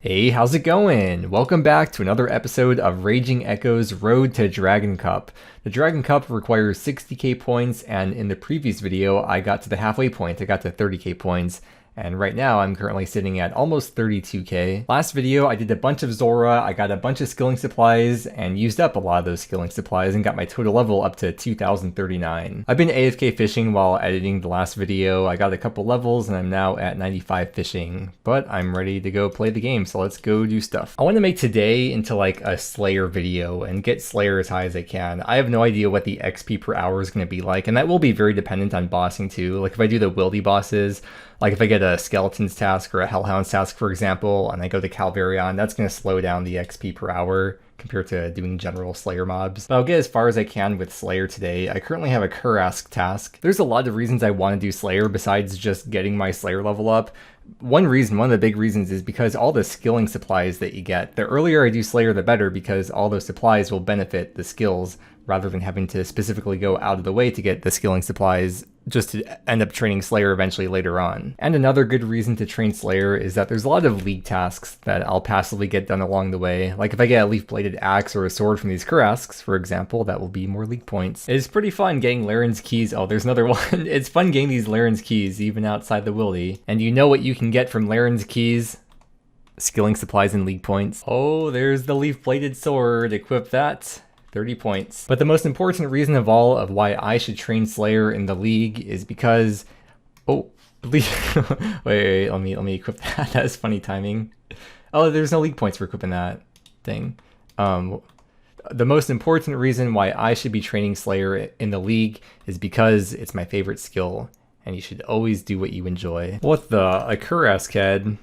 Hey, how's it going? Welcome back to another episode of Raging Echo's Road to Dragon Cup. The Dragon Cup requires 60k points, and in the previous video I got to the halfway point. I got to 30k points, and right now I'm currently sitting at almost 32k. Last video I did a bunch of Zora, I got a bunch of skilling supplies, and used up a lot of those skilling supplies and got my total level up to 2039. I've been AFK fishing while editing the last video. I got a couple levels and I'm now at 95 fishing, but I'm ready to go play the game, so let's go do stuff. I want to make today into like a Slayer video and get Slayer as high as I can. I have no idea what the XP per hour is going to be like, and that will be very dependent on bossing too. Like if I do the wildy bosses, like if I get a Skeleton's task or a Hellhound's task, for example, and I go to Calvar'ion, that's going to slow down the XP per hour compared to doing general Slayer mobs. But I'll get as far as I can with Slayer today. I currently have a Kurask task. There's a lot of reasons I want to do Slayer besides just getting my Slayer level up. One of the big reasons is because all the skilling supplies that you get. The earlier I do Slayer, the better, because all those supplies will benefit the skills rather than having to specifically go out of the way to get the skilling supplies just to end up training Slayer eventually later on. And another good reason to train Slayer is that there's a lot of league tasks that I'll passively get done along the way. Like if I get a leaf-bladed axe or a sword from these Kurasks, for example, that will be more league points. It's pretty fun getting Laren's keys. Oh, there's another one. It's fun getting these Laren's keys even outside the wildy. And you know what you can get from Laren's keys? Skilling supplies and league points. Oh, there's the leaf-bladed sword. Equip that. 30 points. But the most important reason of all of why I should train Slayer in the league is because... Oh, wait, let me equip that. That is funny timing. Oh, there's no league points for equipping that thing. The most important reason why I should be training Slayer in the league is because it's my favorite skill, and you should always do what you enjoy. What the? A Kurask head.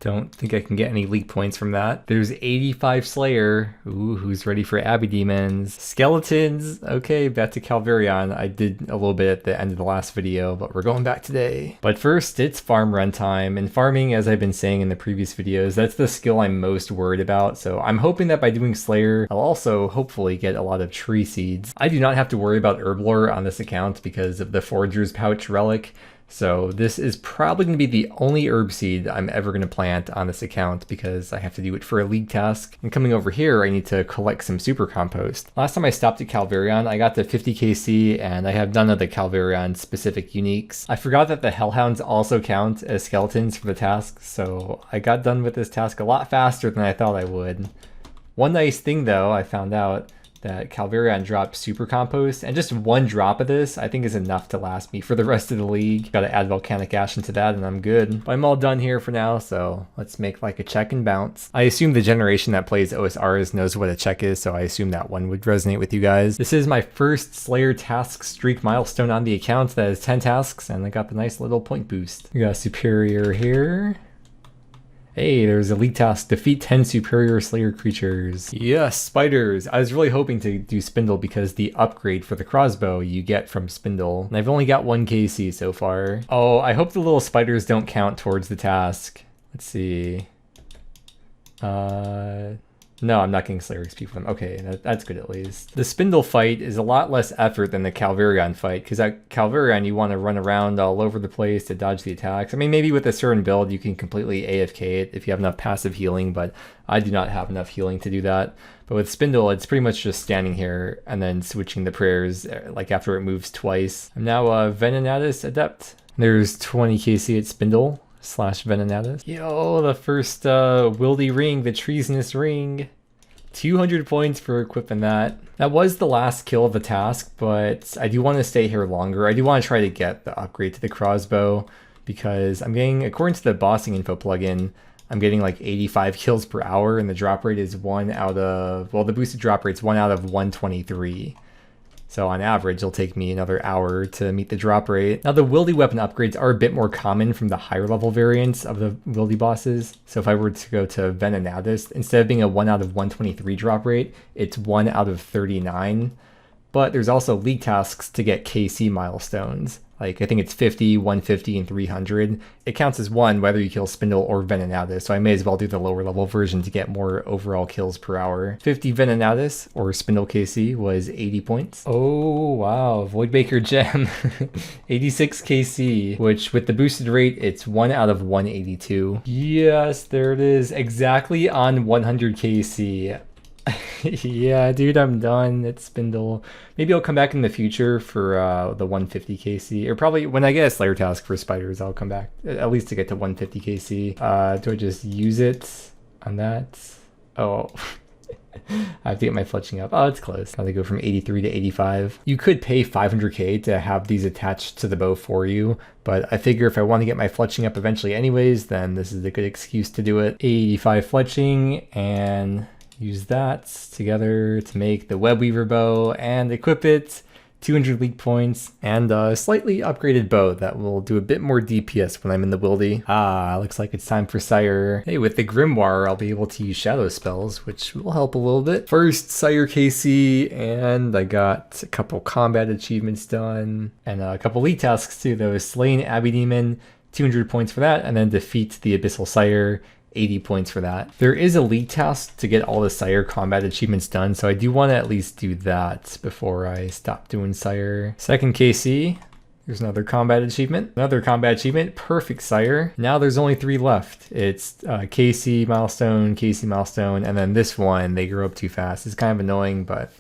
Don't think I can get any league points from that. There's 85 Slayer. Ooh, who's ready for Abbey Demons? Skeletons. Okay, back to Calvar'ion. I did a little bit at the end of the last video, but we're going back today. But first, it's farm run time. And farming, as I've been saying in the previous videos, that's the skill I'm most worried about. So I'm hoping that by doing Slayer, I'll also hopefully get a lot of tree seeds. I do not have to worry about herb lore on this account because of the Forager's Pouch relic. So this is probably going to be the only herb seed I'm ever going to plant on this account because I have to do it for a league task. And coming over here, I need to collect some super compost. Last time I stopped at Calvar'ion, I got to 50 KC and I have none of the Calvar'ion specific uniques. I forgot that the Hellhounds also count as skeletons for the task, so I got done with this task a lot faster than I thought I would. One nice thing though, I found out that Calvar'ion dropped super compost, and just one drop of this I think is enough to last me for the rest of the league. Gotta add volcanic ash into that and I'm good. But I'm all done here for now, so let's make like a check and bounce. I assume the generation that plays OSRS knows what a check is, so I assume that one would resonate with you guys. This is my first Slayer task streak milestone on the account. That is 10 tasks, and I got the nice little point boost. We got Superior here. Hey, there's a league task, defeat 10 superior Slayer creatures. Yes, spiders. I was really hoping to do Spindel because the upgrade for the crossbow you get from Spindel. And I've only got 1 KC so far. Oh, I hope the little spiders don't count towards the task. Let's see. No, I'm not getting Slayer XP from them. Okay, that's good at least. The Spindel fight is a lot less effort than the Calvar'ion fight, because at Calvar'ion you want to run around all over the place to dodge the attacks. I mean, maybe with a certain build you can completely AFK it if you have enough passive healing, but I do not have enough healing to do that. But with Spindel, it's pretty much just standing here and then switching the prayers like after it moves twice. I'm now a Venenatus Adept. There's 20 KC at Spindel / Venenatus. Yo, the first wildy ring, the treasonous ring. 200 points for equipping that. That was the last kill of the task, but I do want to stay here longer. I do want to try to get the upgrade to the crossbow because I'm getting, according to the bossing info plugin, I'm getting like 85 kills per hour and the drop rate is 1 out of, well, the boosted drop rate's 1 out of 123. So on average, it'll take me another hour to meet the drop rate. Now the wildy weapon upgrades are a bit more common from the higher level variants of the wildy bosses. So if I were to go to Venenatus, instead of being a 1 out of 123 drop rate, it's 1 out of 39. But there's also league tasks to get KC milestones. Like, I think it's 50, 150, and 300. It counts as 1 whether you kill Spindel or Venenatus, so I may as well do the lower level version to get more overall kills per hour. 50 Venenatus, or Spindel KC, was 80 points. Oh, wow. Voidbaker Gem. 86 KC, which with the boosted rate, it's 1 out of 182. Yes, there it is. Exactly on 100 KC. Yeah, dude, I'm done. It's Spindel. Maybe I'll come back in the future for the 150 KC, or probably when I get a Slayer task for spiders, I'll come back at least to get to 150 KC. Do I just use it on that? Oh, I have to get my fletching up. Oh, it's close. Now they go from 83 to 85. You could pay 500k to have these attached to the bow for you, but I figure if I want to get my fletching up eventually anyways, then this is a good excuse to do it. 85 fletching, and use that together to make the Web Weaver bow and equip it. 200 league points and a slightly upgraded bow that will do a bit more DPS when I'm in the wildy. Ah, looks like it's time for Sire. Hey, with the Grimoire, I'll be able to use shadow spells, which will help a little bit. First, Sire KC, and I got a couple combat achievements done and a couple league tasks too, though. Slaying Abbey Demon, 200 points for that, and then defeat the Abyssal Sire, 80 points for that. There is a league task to get all the Sire combat achievements done, so I do want to at least do that before I stop doing Sire. Second KC, there's another combat achievement. Another combat achievement, perfect Sire. Now there's only 3 left. It's KC milestone, and then this one, they grow up too fast. It's kind of annoying, but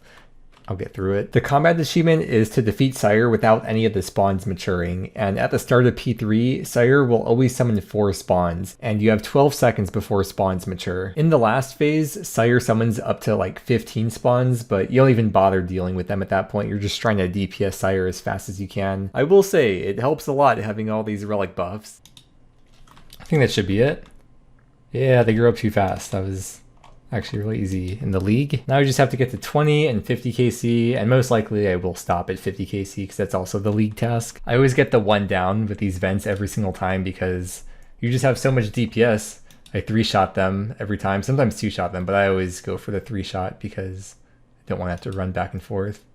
I'll get through it. The combat achievement is to defeat Sire without any of the spawns maturing, and at the start of P3, Sire will always summon 4 spawns, and you have 12 seconds before spawns mature. In the last phase, Sire summons up to like 15 spawns, but you don't even bother dealing with them at that point. You're just trying to DPS Sire as fast as you can. I will say, it helps a lot having all these relic buffs. I think that should be it. Yeah, they grew up too fast. That was actually really easy in the league. Now I just have to get to 20 and 50 KC, and most likely I will stop at 50 KC because that's also the league task. I always get the 1 down with these vents every single time because you just have so much DPS. I 3-shot them every time, sometimes 2-shot them, but I always go for the 3-shot because I don't want to have to run back and forth.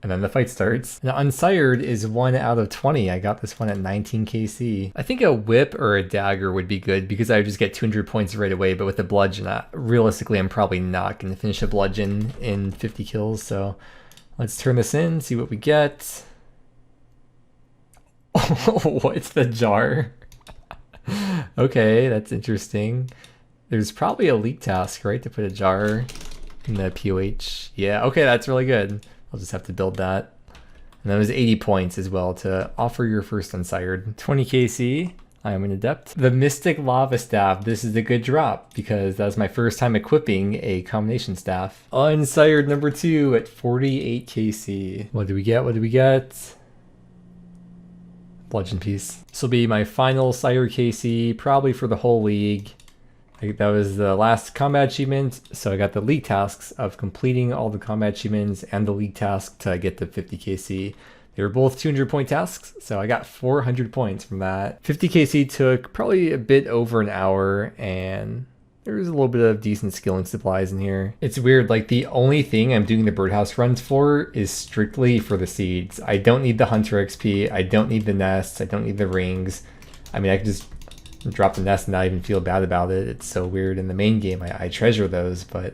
And then the fight starts. Now, Unsired is 1 out of 20. I got this one at 19 KC. I think a whip or a dagger would be good because I would just get 200 points right away, but with a bludgeon, realistically, I'm probably not going to finish a bludgeon in 50 kills. So let's turn this in, see what we get. Oh, what's the jar? Okay, that's interesting. There's probably a league task, right, to put a jar in the POH. Yeah, okay, that's really good. I'll just have to build that. And that was 80 points as well to offer your first Unsired. 20 KC, I am an adept. The Mystic Lava Staff, this is a good drop because that was my first time equipping a combination staff. Unsired number 2 at 48 KC. What do we get? What do we get? Bludgeon piece. This will be my final Sire KC, probably for the whole league. I think that was the last combat achievement, so I got the league tasks of completing all the combat achievements and the league task to get to 50 KC. They were both 200 point tasks, so I got 400 points from that. 50 KC took probably a bit over an hour, and there's a little bit of decent skilling supplies in here. It's weird, like the only thing I'm doing the birdhouse runs for is strictly for the seeds. I don't need the hunter XP, I don't need the nests, I don't need the rings. I mean, I could just drop the nest and not even feel bad about it. It's so weird. In the main game, I treasure those, but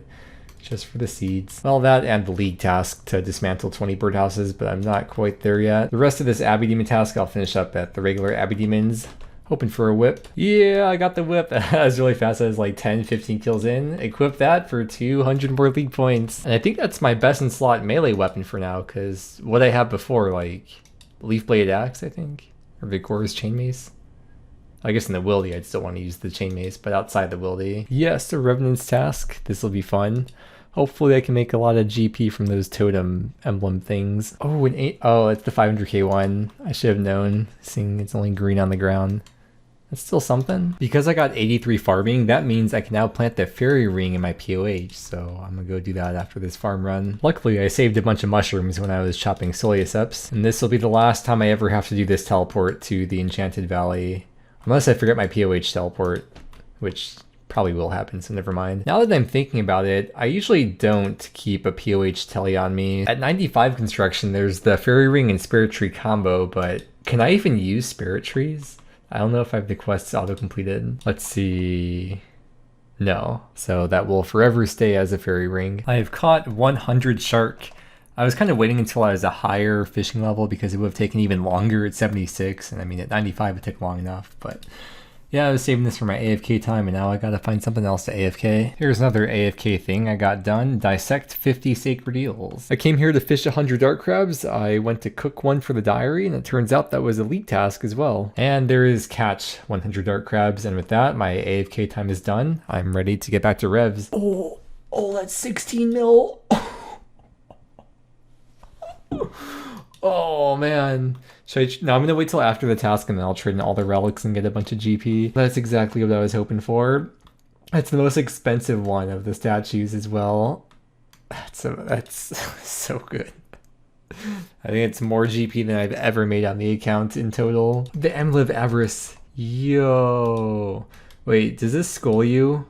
just for the seeds. Well, that and the league task to dismantle 20 birdhouses, but I'm not quite there yet. The rest of this Abbey Demon task, I'll finish up at the regular Abbey Demons. Hoping for a whip. Yeah, I got the whip. That was really fast. I was like 10, 15 kills in. Equip that for 200 more league points. And I think that's my best in slot melee weapon for now, because what I have before, like Leaf Blade Axe, I think, or Vigor's Chain Mace. I guess in the Wildy, I'd still want to use the Chain Mace, but outside the Wildy. Yes, the Revenant's task. This will be fun. Hopefully I can make a lot of GP from those totem emblem things. Oh, it's the 500k one. I should have known, seeing it's only green on the ground. That's still something. Because I got 83 farming, that means I can now plant the fairy ring in my POH, so I'm gonna go do that after this farm run. Luckily, I saved a bunch of mushrooms when I was chopping Soleoseps, and this will be the last time I ever have to do this teleport to the Enchanted Valley. Unless I forget my POH teleport, which probably will happen, so never mind. Now that I'm thinking about it, I usually don't keep a POH telly on me. At 95 construction, there's the Fairy Ring and Spirit Tree combo, but can I even use Spirit Trees? I don't know if I have the quests auto-completed. Let's see. No. So that will forever stay as a Fairy Ring. I have caught 100 shark. I was kind of waiting until I was a higher fishing level because it would have taken even longer at 76. And I mean, at 95, it took long enough, but yeah, I was saving this for my AFK time, and now I gotta find something else to AFK. Here's another AFK thing I got done. Dissect 50 sacred eels. I came here to fish 100 dart crabs. I went to cook one for the diary, and it turns out that was a league task as well. And there is catch 100 dart crabs, and with that, my AFK time is done. I'm ready to get back to revs. Oh, that's 16 mil. Oh man. No, I'm gonna wait till after the task and then I'll trade in all the relics and get a bunch of GP. That's exactly what I was hoping for. It's the most expensive one of the statues as well. That's so good. I think it's more GP than I've ever made on the account in total. The Amulet of Avarice. Yo. Wait, does this skull you?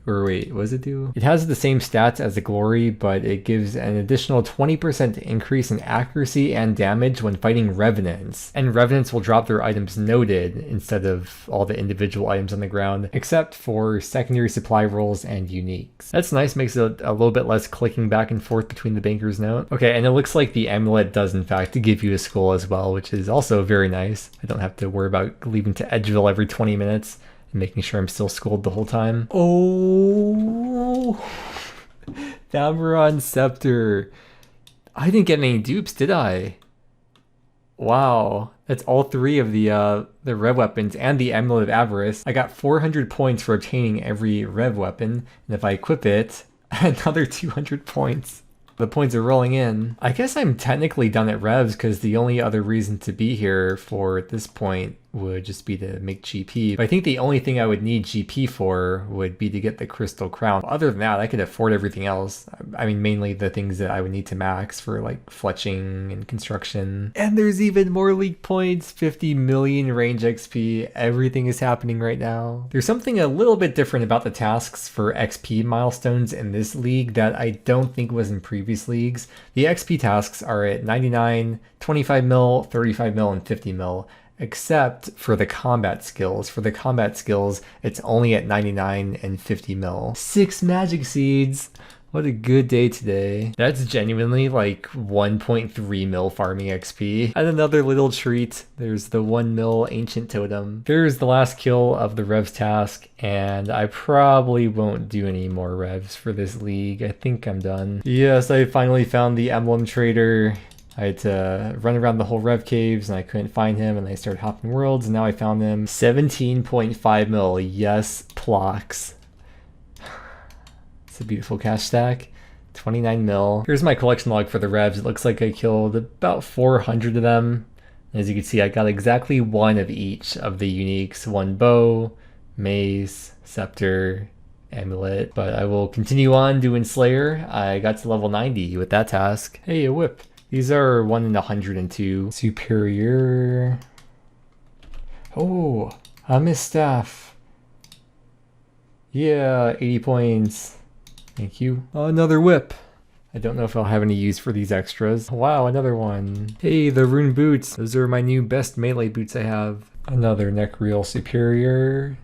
Or wait, what does it do? It has the same stats as the Glory, but it gives an additional 20% increase in accuracy and damage when fighting Revenants. And Revenants will drop their items noted instead of all the individual items on the ground, except for secondary supply rolls and uniques. That's nice, makes it a little bit less clicking back and forth between the banker's note. Okay, and it looks like the amulet does in fact give you a skull as well, which is also very nice. I don't have to worry about leaving to Edgeville every 20 minutes. Making sure I'm still schooled the whole time. Oh, Calvar'ion Scepter. I didn't get any dupes, did I? Wow, that's all three of the rev weapons and the Amulet of Avarice. I got 400 points for obtaining every rev weapon, and if I equip it, another 200 points. The points are rolling in. I guess I'm technically done at revs because the only other reason to be here for at this point would just be to make GP. But I think the only thing I would need GP for would be to get the Crystal Crown. Other than that, I could afford everything else. I mean, mainly the things that I would need to max for like fletching and construction. And there's even more league points, 50 million range XP. Everything is happening right now. There's something a little bit different about the tasks for XP milestones in this league that I don't think was in previous leagues. The XP tasks are at 99, 25 mil, 35 mil, and 50 mil. Except for the combat skills. For the combat skills, it's only at 99 and 50 mil. 6 magic seeds. What a good day today. That's genuinely like 1.3 mil farming XP. And another little treat. There's the 1 mil ancient totem. There's the last kill of the revs task, and I probably won't do any more revs for this league. I think I'm done. Yes, I finally found the emblem trader. I had to run around the whole Rev Caves and I couldn't find him, and I started hopping worlds and now I found him. 17.5 mil. Yes, Plox. It's a beautiful cash stack. 29 mil. Here's my collection log for the Revs. It looks like I killed about 400 of them. As you can see, I got exactly one of each of the uniques. One bow, mace, scepter, amulet. But I will continue on doing Slayer. I got to level 90 with that task. Hey, a whip. These are 1 in 102. Superior. Oh, a misstaff. Yeah, 80 points. Thank you. Another whip. I don't know if I'll have any use for these extras. Wow, another one. Hey, the rune boots. Those are my new best melee boots I have. Another neck reel superior.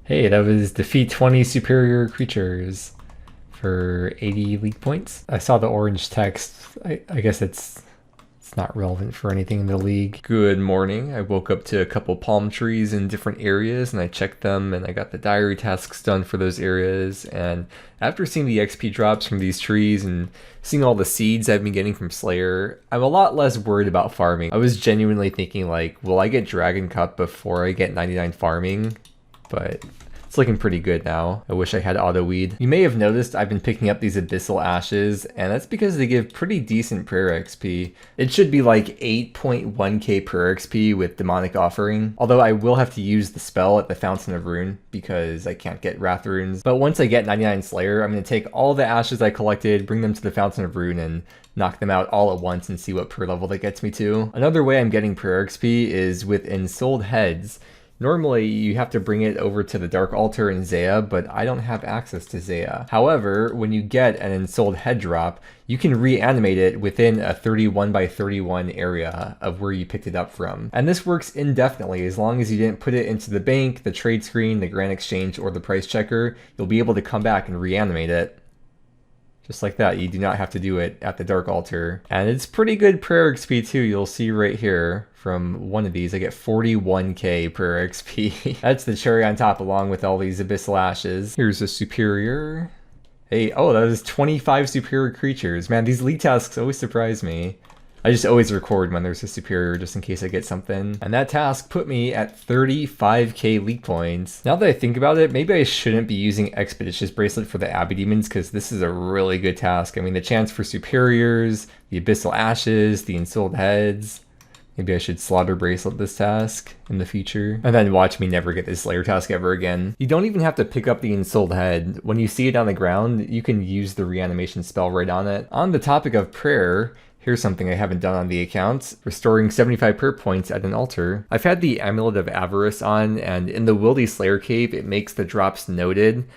Hey, that was defeat 20 superior creatures for 80 league points. I saw the orange text. I guess it's not relevant for anything in the league. Good morning. I woke up to a couple palm trees in different areas and I checked them and I got the diary tasks done for those areas. And after seeing the XP drops from these trees and seeing all the seeds I've been getting from Slayer, I'm a lot less worried about farming. I was genuinely thinking like, will I get Dragon Cup before I get 99 farming? But it's looking pretty good now. I wish I had auto weed. You may have noticed I've been picking up these Abyssal Ashes, and that's because they give pretty decent prayer XP. It should be like 8.1k prayer XP with Demonic Offering, although I will have to use the spell at the Fountain of Rune because I can't get Wrath Runes. But once I get 99 Slayer, I'm going to take all the ashes I collected, bring them to the Fountain of Rune, and knock them out all at once and see what prayer level that gets me to. Another way I'm getting prayer XP is with Ensouled Heads. Normally, you have to bring it over to the Dark Altar in Zaya, but I don't have access to Zaya. However, when you get an Ensouled Head drop, you can reanimate it within a 31 by 31 area of where you picked it up from. And this works indefinitely. As long as you didn't put it into the bank, the trade screen, the Grand Exchange, or the price checker, you'll be able to come back and reanimate it. Just like that, you do not have to do it at the Dark Altar. And it's pretty good prayer XP too, you'll see right here. From one of these, I get 41k prayer XP. That's the cherry on top along with all these Abyssal Ashes. Here's a superior. Hey, oh, that is 25 superior creatures. Man, these league tasks always surprise me. I just always record when there's a superior just in case I get something. And that task put me at 35k league points. Now that I think about it, maybe I shouldn't be using Expeditious Bracelet for the Abbey Demons because this is a really good task. I mean, the chance for superiors, the Abyssal Ashes, the Ensouled Heads. Maybe I should Slaughter Bracelet this task in the future. And then watch me never get this Slayer task ever again. You don't even have to pick up the Ensouled Head. When you see it on the ground, you can use the reanimation spell right on it. On the topic of prayer, here's something I haven't done on the account. Restoring 75 prayer points at an altar. I've had the Amulet of Avarice on, and in the Wildy Slayer Cave, it makes the drops noted.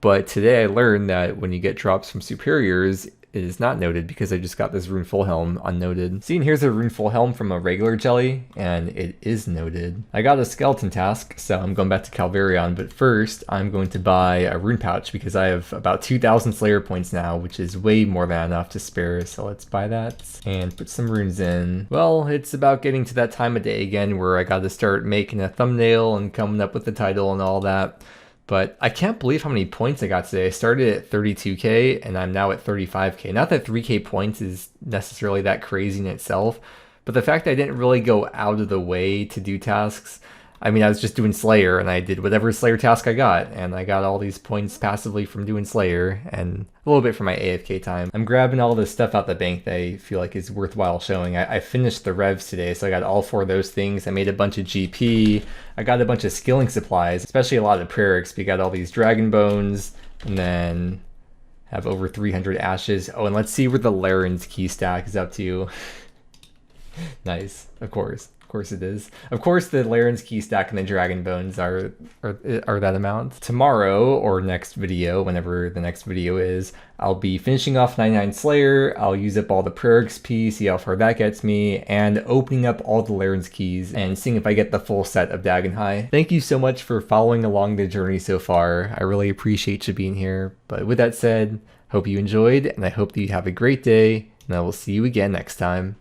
But today I learned that when you get drops from superiors, it is not noted because I just got this Runeful Helm unnoted. See, and here's a Runeful Helm from a regular jelly, and it is noted. I got a skeleton task, so I'm going back to Calvar'ion, but first I'm going to buy a rune pouch because I have about 2,000 Slayer points now, which is way more than enough to spare, so let's buy that and put some runes in. Well, it's about getting to that time of day again where I gotta start making a thumbnail and coming up with the title and all that. But I can't believe how many points I got today. I started at 32k and I'm now at 35k. Not that 3k points is necessarily that crazy in itself, but the fact that I didn't really go out of the way to do tasks. I mean, I was just doing Slayer and I did whatever Slayer task I got, and I got all these points passively from doing Slayer and a little bit from my AFK time. I'm grabbing all this stuff out the bank that I feel like is worthwhile showing. I finished the revs today, so I got all 4 of those things. I made a bunch of GP. I got a bunch of skilling supplies, especially a lot of prayer XP. Got all these dragon bones, and then have over 300 ashes. Oh, and let's see where the Laren's key stack is up to. Nice, of course. Of course it is. Of course the Laren's key stack and the dragon bones are that amount. Tomorrow, or next video, whenever the next video is, I'll be finishing off 99 Slayer, I'll use up all the prayer XP, see how far that gets me, and opening up all the Laren's keys and seeing if I get the full set of Dagon High. Thank you so much for following along the journey so far. I really appreciate you being here. But with that said, hope you enjoyed, and I hope that you have a great day, and I will see you again next time.